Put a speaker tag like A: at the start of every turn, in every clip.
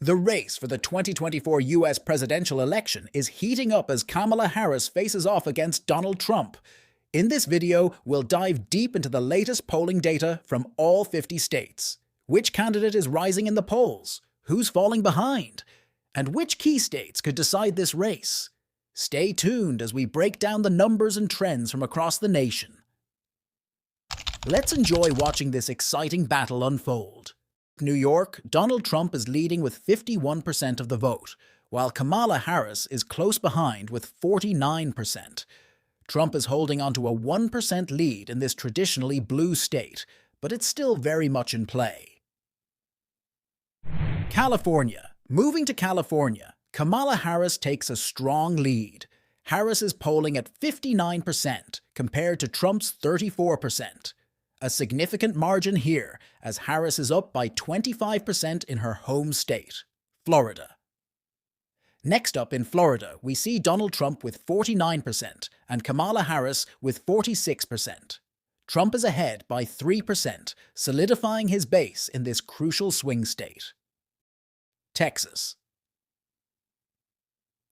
A: The race for the 2024 US presidential election is heating up as Kamala Harris faces off against Donald Trump. In this video, we'll dive deep into the latest polling data from all 50 states. Which candidate is rising in the polls? Who's falling behind? And which key states could decide this race? Stay tuned as we break down the numbers and trends from across the nation. Let's enjoy watching this exciting battle unfold. New York, Donald Trump is leading with 51% of the vote, while Kamala Harris is close behind with 49%. Trump is holding onto a 1% lead in this traditionally blue state, but it's still very much in play. California. Moving to California, Kamala Harris takes a strong lead. Harris is polling at 59% compared to Trump's 34%. A significant margin here, as Harris is up by 25% in her home state, Florida. Next up in Florida, we see Donald Trump with 49% and Kamala Harris with 46%. Trump is ahead by 3%, solidifying his base in this crucial swing state. Texas.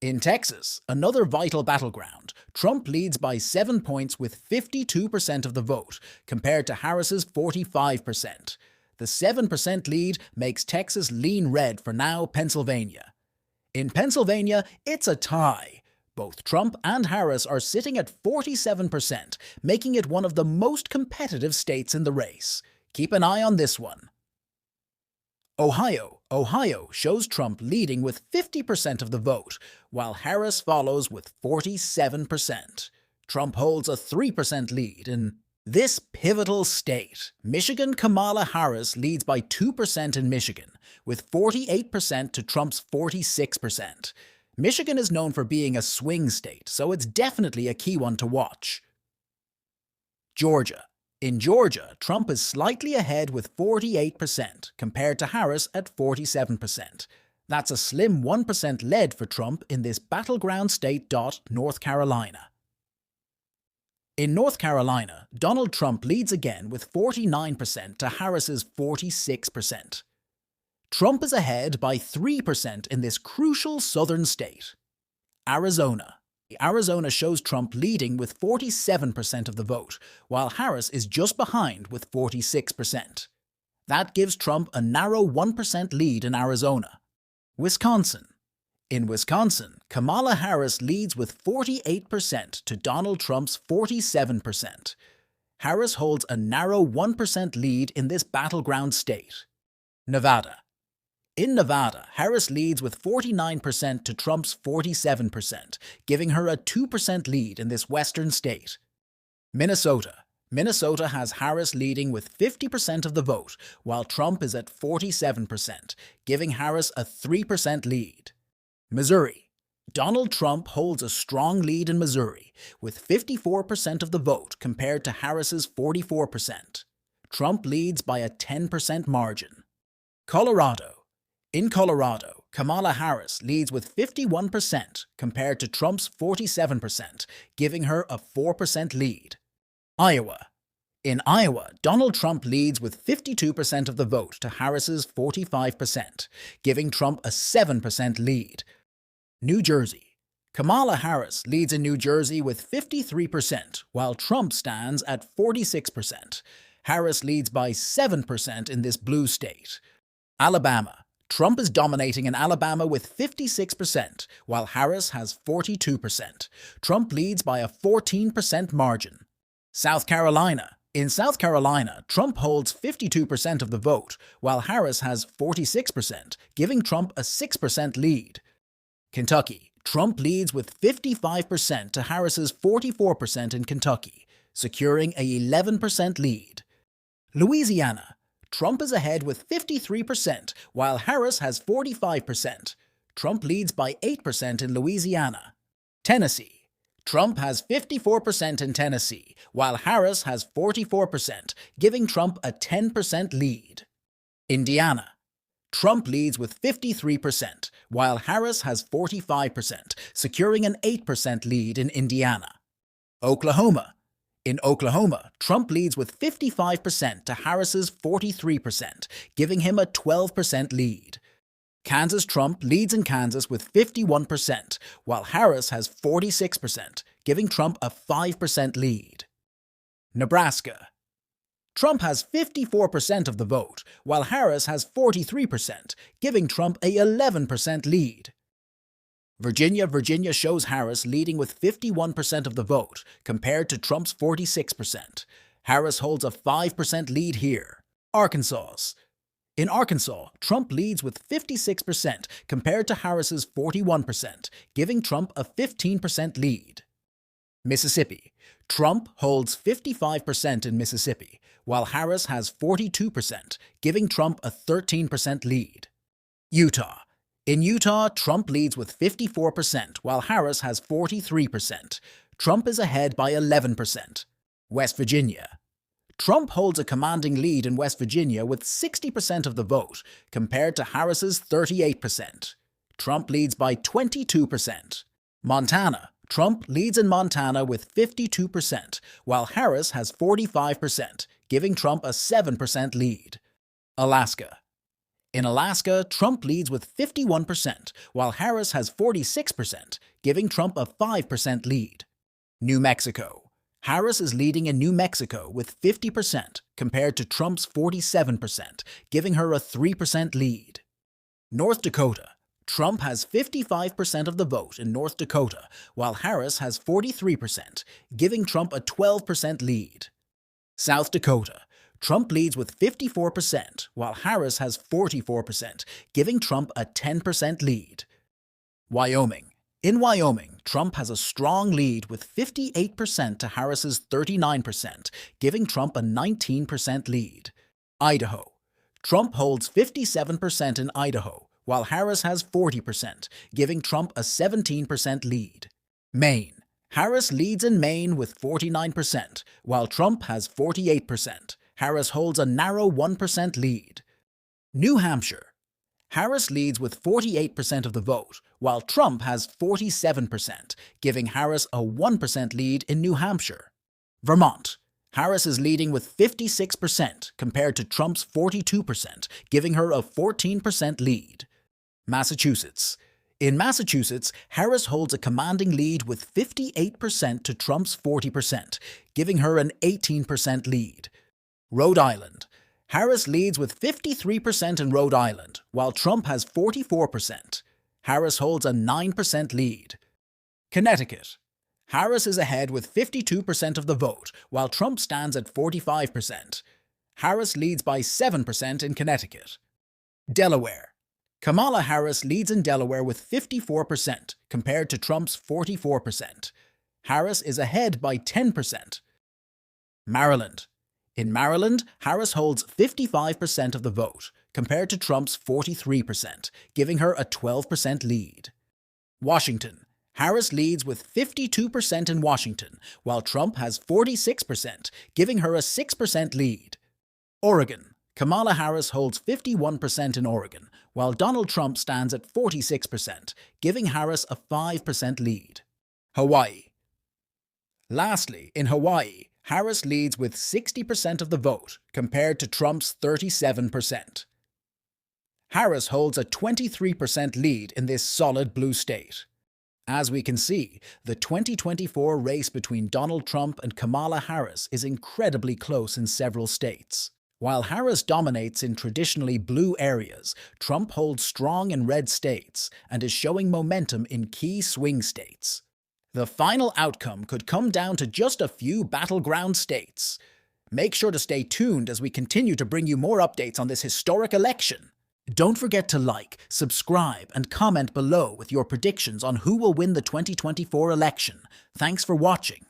A: In Texas, another vital battleground, Trump leads by 7 points with 52% of the vote, compared to Harris's 45%. The 7% lead makes Texas lean red for now Pennsylvania. In Pennsylvania, it's a tie. Both Trump and Harris are sitting at 47%, making it one of the most competitive states in the race. Keep an eye on this one. Ohio shows Trump leading with 50% of the vote, while Harris follows with 47%. Trump holds a 3% lead in this pivotal state. Michigan, Kamala Harris leads by 2% in Michigan, with 48% to Trump's 46%. Michigan is known for being a swing state, so it's definitely a key one to watch. Georgia. In Georgia, Trump is slightly ahead with 48%, compared to Harris at 47%. That's a slim 1% lead for Trump in this battleground state. North Carolina. In North Carolina, Donald Trump leads again with 49% to Harris's 46%. Trump is ahead by 3% in this crucial southern state. Arizona. Arizona shows Trump leading with 47% of the vote, while Harris is just behind with 46%. That gives Trump a narrow 1% lead in Arizona. Wisconsin. In Wisconsin, Kamala Harris leads with 48% to Donald Trump's 47%. Harris holds a narrow 1% lead in this battleground state. Nevada. In Nevada, Harris leads with 49% to Trump's 47%, giving her a 2% lead in this western state. Minnesota. Minnesota has Harris leading with 50% of the vote, while Trump is at 47%, giving Harris a 3% lead. Missouri. Donald Trump holds a strong lead in Missouri, with 54% of the vote compared to Harris's 44%. Trump leads by a 10% margin. Colorado. In Colorado, Kamala Harris leads with 51% compared to Trump's 47%, giving her a 4% lead. Iowa. In Iowa, Donald Trump leads with 52% of the vote to Harris's 45%, giving Trump a 7% lead. New Jersey. Kamala Harris leads in New Jersey with 53%, while Trump stands at 46%. Harris leads by 7% in this blue state. Alabama. Trump is dominating in Alabama with 56%, while Harris has 42%. Trump leads by a 14% margin. South Carolina. In South Carolina, Trump holds 52% of the vote, while Harris has 46%, giving Trump a 6% lead. Kentucky. Trump leads with 55% to Harris's 44% in Kentucky, securing a 11% lead. Louisiana. Trump is ahead with 53%, while Harris has 45%. Trump leads by 8% in Louisiana. Tennessee. Trump has 54% in Tennessee, while Harris has 44%, giving Trump a 10% lead. Indiana. Trump leads with 53%, while Harris has 45%, securing an 8% lead in Indiana. Oklahoma. In Oklahoma, Trump leads with 55% to Harris's 43%, giving him a 12% lead. Kansas Trump leads in Kansas with 51%, while Harris has 46%, giving Trump a 5% lead. Nebraska. Trump has 54% of the vote, while Harris has 43%, giving Trump a 11% lead. Virginia shows Harris leading with 51% of the vote, compared to Trump's 46%. Harris holds a 5% lead here. Arkansas. In Arkansas, Trump leads with 56% compared to Harris's 41%, giving Trump a 15% lead. Mississippi. Trump holds 55% in Mississippi, while Harris has 42%, giving Trump a 13% lead. Utah. In Utah, Trump leads with 54%, while Harris has 43%. Trump is ahead by 11%. West Virginia. Trump holds a commanding lead in West Virginia with 60% of the vote, compared to Harris's 38%. Trump leads by 22%. Montana. Trump leads in Montana with 52%, while Harris has 45%, giving Trump a 7% lead. Alaska. In Alaska, Trump leads with 51%, while Harris has 46%, giving Trump a 5% lead. New Mexico. Harris is leading in New Mexico with 50% compared to Trump's 47%, giving her a 3% lead. North Dakota. Trump has 55% of the vote in North Dakota, while Harris has 43%, giving Trump a 12% lead. South Dakota. Trump leads with 54%, while Harris has 44%, giving Trump a 10% lead. Wyoming. In Wyoming, Trump has a strong lead with 58% to Harris's 39%, giving Trump a 19% lead. Idaho. Trump holds 57% in Idaho, while Harris has 40%, giving Trump a 17% lead. Maine. Harris leads in Maine with 49%, while Trump has 48%. Harris holds a narrow 1% lead. New Hampshire. Harris leads with 48% of the vote, while Trump has 47%, giving Harris a 1% lead in New Hampshire. Vermont. Harris is leading with 56% compared to Trump's 42%, giving her a 14% lead. Massachusetts. In Massachusetts, Harris holds a commanding lead with 58% to Trump's 40%, giving her an 18% lead. Rhode Island. Harris leads with 53% in Rhode Island, while Trump has 44%. Harris holds a 9% lead. Connecticut. Harris is ahead with 52% of the vote, while Trump stands at 45%. Harris leads by 7% in Connecticut. Delaware. Kamala Harris leads in Delaware with 54% compared to Trump's 44%. Harris is ahead by 10%. Maryland. In Maryland, Harris holds 55% of the vote, compared to Trump's 43%, giving her a 12% lead. Washington. Harris leads with 52% in Washington, while Trump has 46%, giving her a 6% lead. Oregon. Kamala Harris holds 51% in Oregon, while Donald Trump stands at 46%, giving Harris a 5% lead. Hawaii. Lastly, in Hawaii, Harris leads with 60% of the vote, compared to Trump's 37%. Harris holds a 23% lead in this solid blue state. As we can see, the 2024 race between Donald Trump and Kamala Harris is incredibly close in several states. While Harris dominates in traditionally blue areas, Trump holds strong in red states and is showing momentum in key swing states. The final outcome could come down to just a few battleground states. Make sure to stay tuned as we continue to bring you more updates on this historic election. Don't forget to like, subscribe, and comment below with your predictions on who will win the 2024 election. Thanks for watching.